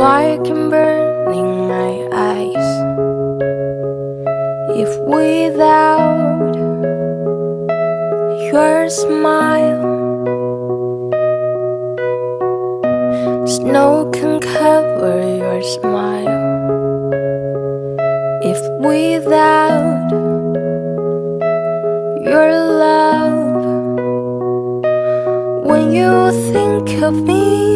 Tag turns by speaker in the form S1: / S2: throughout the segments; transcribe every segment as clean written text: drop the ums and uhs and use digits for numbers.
S1: fire can burning my eyes. If without your smile, snow can cover your smile. If without your love, when you think of me,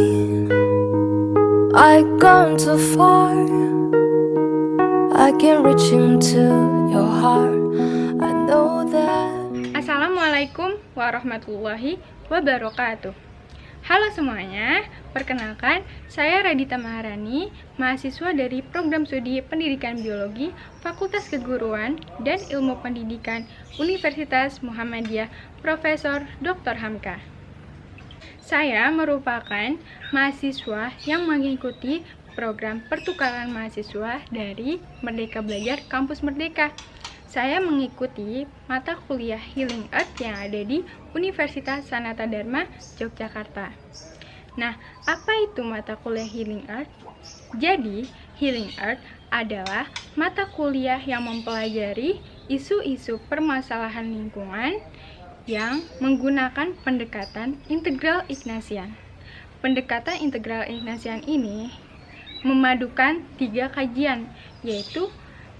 S1: I've gone too far. I can reach into your heart. I know that.
S2: Assalamualaikum warahmatullahi wabarakatuh. Halo semuanya, perkenalkan saya Radita Maharani, mahasiswa dari Program Studi Pendidikan Biologi Fakultas Keguruan dan Ilmu Pendidikan Universitas Muhammadiyah Profesor Dr. Hamka. Saya merupakan mahasiswa yang mengikuti program pertukaran mahasiswa dari Merdeka Belajar Kampus Merdeka. Saya mengikuti mata kuliah Healing Earth yang ada di Universitas Sanata Dharma, Yogyakarta. Nah, apa itu mata kuliah Healing Earth? Jadi, Healing Earth adalah mata kuliah yang mempelajari isu-isu permasalahan lingkungan yang menggunakan pendekatan integral Ignatian. Pendekatan integral Ignatian ini memadukan 3 kajian, yaitu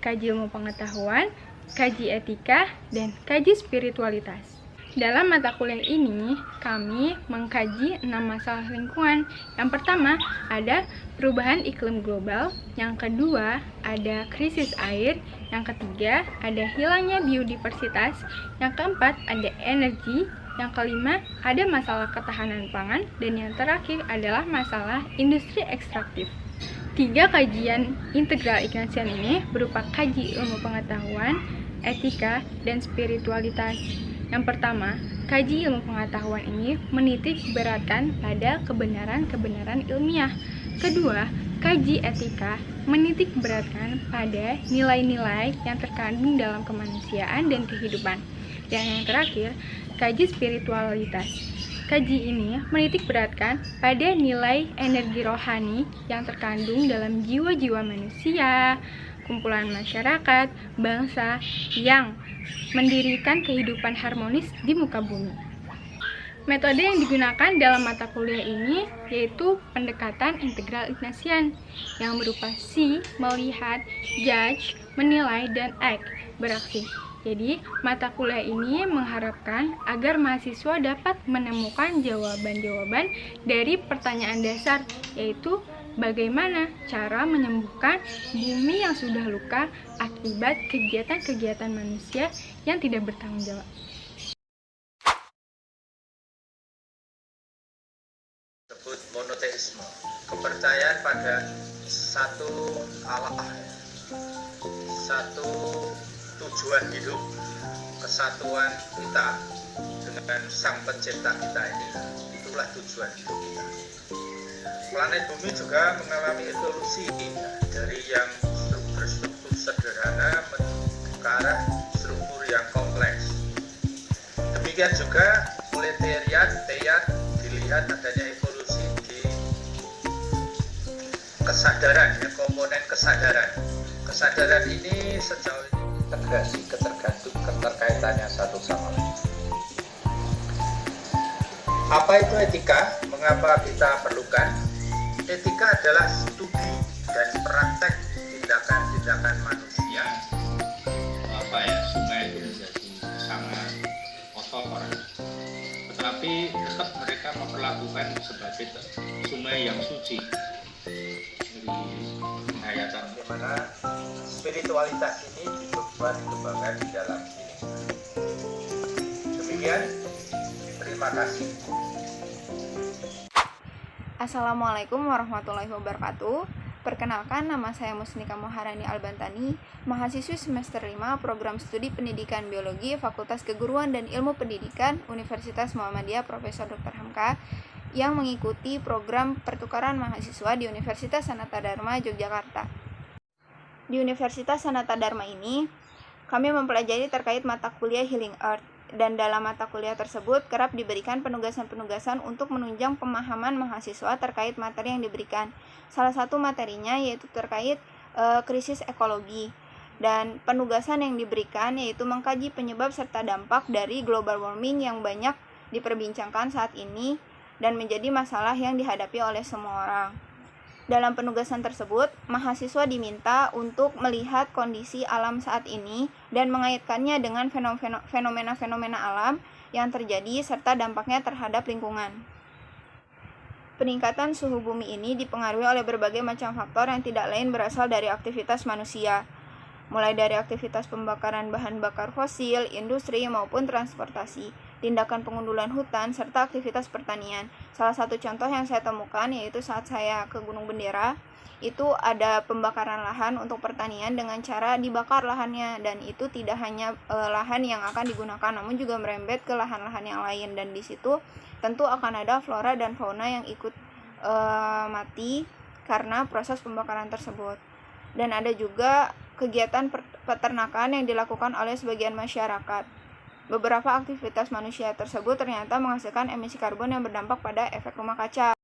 S2: kaji ilmu pengetahuan, kaji etika, dan kaji spiritualitas. Dalam mata kuliah ini, kami mengkaji 6 masalah lingkungan. Yang pertama, ada perubahan iklim global. Yang kedua, ada krisis air. Yang ketiga, ada hilangnya biodiversitas. Yang keempat, ada energi. Yang kelima, ada masalah ketahanan pangan. Dan yang terakhir adalah masalah industri ekstraktif. 3 kajian integral Ignatian ini berupa kaji ilmu pengetahuan, etika, dan spiritualitas. Yang pertama, kaji ilmu pengetahuan ini menitik beratkan pada kebenaran-kebenaran ilmiah. Kedua, kaji etika menitik beratkan pada nilai-nilai yang terkandung dalam kemanusiaan dan kehidupan. Dan yang terakhir, kaji spiritualitas. Kaji ini menitik beratkan pada nilai energi rohani yang terkandung dalam jiwa-jiwa manusia, kumpulan masyarakat, bangsa yang mendirikan kehidupan harmonis di muka bumi. Metode yang digunakan dalam mata kuliah ini yaitu pendekatan integral Ignatian yang berupa see, melihat, judge, menilai, dan act, beraksi. Jadi, mata kuliah ini mengharapkan agar mahasiswa dapat menemukan jawaban-jawaban dari pertanyaan dasar, yaitu bagaimana cara menyembuhkan bumi yang sudah luka akibat kegiatan-kegiatan manusia yang tidak bertanggung jawab.
S3: Disebut monoteisme, kepercayaan pada satu Allah, satu tujuan hidup, kesatuan kita dengan Sang Pencipta kita ini, itulah tujuan hidup kita. Planet bumi juga mengalami evolusi dari yang struktur sederhana menuju ke arah struktur yang kompleks. Demikian juga oleh teorian dilihat adanya evolusi di kesadaran, ya, komponen kesadaran. Kesadaran ini sejauh ini integrasi, keterkaitannya satu sama lain. Apa itu etika? Mengapa kita perlukan? Etika adalah studi dan praktek tindakan-tindakan manusia.
S4: Sungai itu menjadi sangat kotor, tetapi tetap mereka memperlakukan sebagai sungai yang suci. Jadi menghayatkan
S3: Bagaimana spiritualitas ini dicoba dikembangkan di dalam diri. Demikian, terima kasih.
S5: Assalamualaikum warahmatullahi wabarakatuh. Perkenalkan, nama saya Musnika Maharani Albantani, mahasiswi semester 5 Program Studi Pendidikan Biologi Fakultas Keguruan dan Ilmu Pendidikan Universitas Muhammadiyah Profesor Dr. Hamka yang mengikuti program pertukaran mahasiswa di Universitas Sanata Dharma, Yogyakarta. Di Universitas Sanata Dharma ini, kami mempelajari terkait mata kuliah Healing Earth. dan dalam mata kuliah tersebut kerap diberikan penugasan-penugasan untuk menunjang pemahaman mahasiswa terkait materi yang diberikan. Salah satu materinya yaitu terkait krisis ekologi. Dan penugasan yang diberikan yaitu mengkaji penyebab serta dampak dari global warming yang banyak diperbincangkan saat ini dan menjadi masalah yang dihadapi oleh semua orang. Dalam penugasan tersebut, mahasiswa diminta untuk melihat kondisi alam saat ini dan mengaitkannya dengan fenomena-fenomena alam yang terjadi serta dampaknya terhadap lingkungan. Peningkatan suhu bumi ini dipengaruhi oleh berbagai macam faktor yang tidak lain berasal dari aktivitas manusia, mulai dari aktivitas pembakaran bahan bakar fosil, industri maupun transportasi, tindakan pengundulan hutan, serta aktivitas pertanian. Salah satu contoh yang saya temukan yaitu saat saya ke Gunung Bendera, itu ada pembakaran lahan untuk pertanian dengan cara dibakar lahannya, dan itu tidak hanya lahan yang akan digunakan, namun juga merembet ke lahan-lahan yang lain, dan di situ tentu akan ada flora dan fauna yang ikut mati karena proses pembakaran tersebut. Dan ada juga kegiatan peternakan yang dilakukan oleh sebagian masyarakat. Beberapa aktivitas manusia tersebut ternyata menghasilkan emisi karbon yang berdampak pada efek rumah kaca.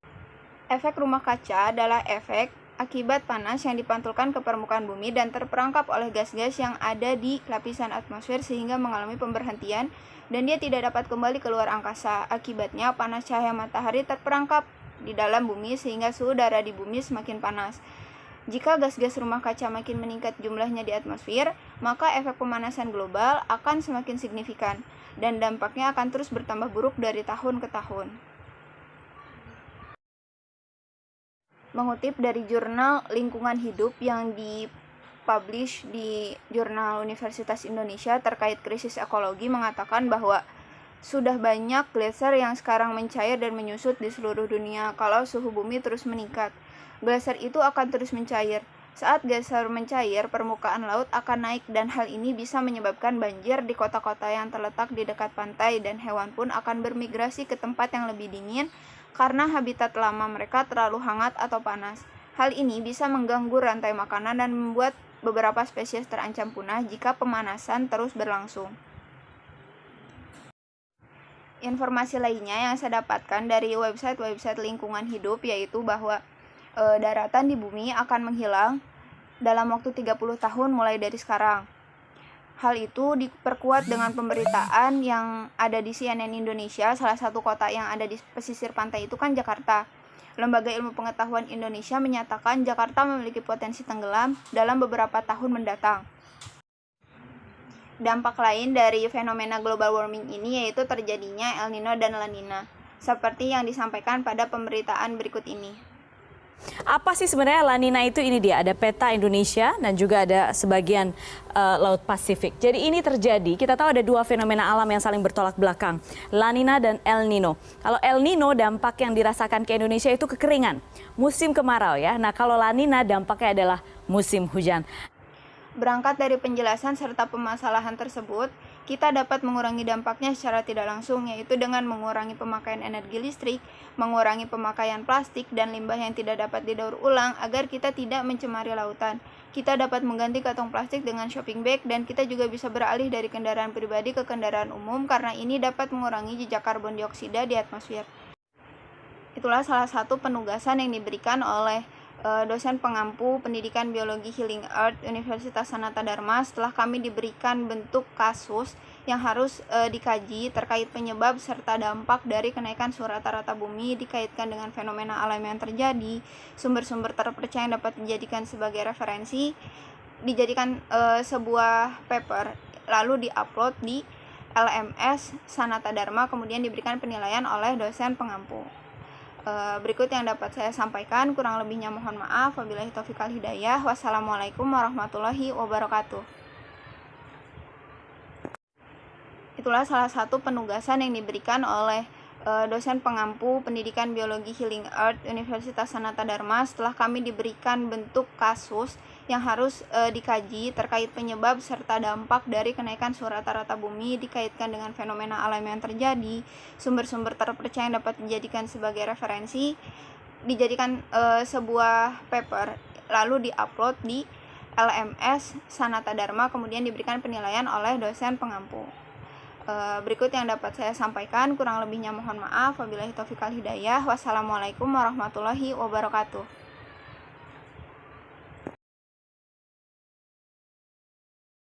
S5: Efek rumah kaca adalah efek akibat panas yang dipantulkan ke permukaan bumi dan terperangkap oleh gas-gas yang ada di lapisan atmosfer sehingga mengalami pemberhentian dan dia tidak dapat kembali keluar angkasa. Akibatnya panas cahaya matahari terperangkap di dalam bumi sehingga suhu udara di bumi semakin panas. Jika gas-gas rumah kaca makin meningkat jumlahnya di atmosfer, maka efek pemanasan global akan semakin signifikan dan dampaknya akan terus bertambah buruk dari tahun ke tahun. Mengutip dari jurnal Lingkungan Hidup yang dipublish di Jurnal Universitas Indonesia terkait krisis ekologi mengatakan bahwa sudah banyak glacier yang sekarang mencair dan menyusut di seluruh dunia kalau suhu bumi terus meningkat. Glacier itu akan terus mencair. Saat glacier mencair, permukaan laut akan naik dan hal ini bisa menyebabkan banjir di kota-kota yang terletak di dekat pantai dan hewan pun akan bermigrasi ke tempat yang lebih dingin karena habitat lama mereka terlalu hangat atau panas. Hal ini bisa mengganggu rantai makanan dan membuat beberapa spesies terancam punah jika pemanasan terus berlangsung. Informasi lainnya yang saya dapatkan dari website lingkungan hidup yaitu bahwa daratan di bumi akan menghilang dalam waktu 30 tahun mulai dari sekarang. Hal itu diperkuat dengan pemberitaan yang ada di CNN Indonesia. Salah satu kota yang ada di pesisir pantai itu kan Jakarta. Lembaga Ilmu Pengetahuan Indonesia menyatakan Jakarta memiliki potensi tenggelam dalam beberapa tahun mendatang. Dampak lain dari fenomena global warming ini yaitu terjadinya El Nino dan La Nina, seperti yang disampaikan pada pemberitaan berikut ini.
S6: Apa sih sebenarnya La Nina itu? Ini dia, ada peta Indonesia dan juga ada sebagian Laut Pasifik. Jadi ini terjadi, kita tahu ada dua fenomena alam yang saling bertolak belakang, La Nina dan El Nino. Kalau El Nino dampak yang dirasakan ke Indonesia itu kekeringan, musim kemarau ya. Nah kalau La Nina dampaknya adalah musim hujan.
S5: Berangkat dari penjelasan serta permasalahan tersebut, kita dapat mengurangi dampaknya secara tidak langsung, yaitu dengan mengurangi pemakaian energi listrik, mengurangi pemakaian plastik dan limbah yang tidak dapat didaur ulang agar kita tidak mencemari lautan. Kita dapat mengganti kantong plastik dengan shopping bag dan kita juga bisa beralih dari kendaraan pribadi ke kendaraan umum karena ini dapat mengurangi jejak karbon dioksida di atmosfer. Itulah salah satu penugasan yang diberikan oleh dosen pengampu pendidikan biologi Healing Earth Universitas Sanata Dharma setelah kami diberikan bentuk kasus yang harus dikaji terkait penyebab serta dampak dari kenaikan suhu rata-rata bumi dikaitkan dengan fenomena alam yang terjadi, sumber-sumber terpercaya yang dapat dijadikan sebagai referensi, dijadikan sebuah paper lalu diupload di LMS Sanata Dharma kemudian diberikan penilaian oleh dosen pengampu. Berikut yang dapat saya sampaikan, kurang lebihnya mohon maaf. Wabillahi taufiq wal hidayah. Wassalamualaikum warahmatullahi wabarakatuh. Itulah salah satu penugasan yang diberikan oleh dosen pengampu pendidikan biologi Healing Earth Universitas Sanata Dharma setelah kami diberikan bentuk kasus yang harus dikaji terkait penyebab serta dampak dari kenaikan suhu rata-rata bumi dikaitkan dengan fenomena alam yang terjadi, sumber-sumber terpercaya yang dapat dijadikan sebagai referensi, dijadikan sebuah paper lalu diupload di LMS Sanata Dharma kemudian diberikan penilaian oleh dosen pengampu. Berikut yang dapat saya sampaikan, kurang lebihnya mohon maaf. Wabillahi taufiq wal hidayah. Wassalamualaikum warahmatullahi wabarakatuh.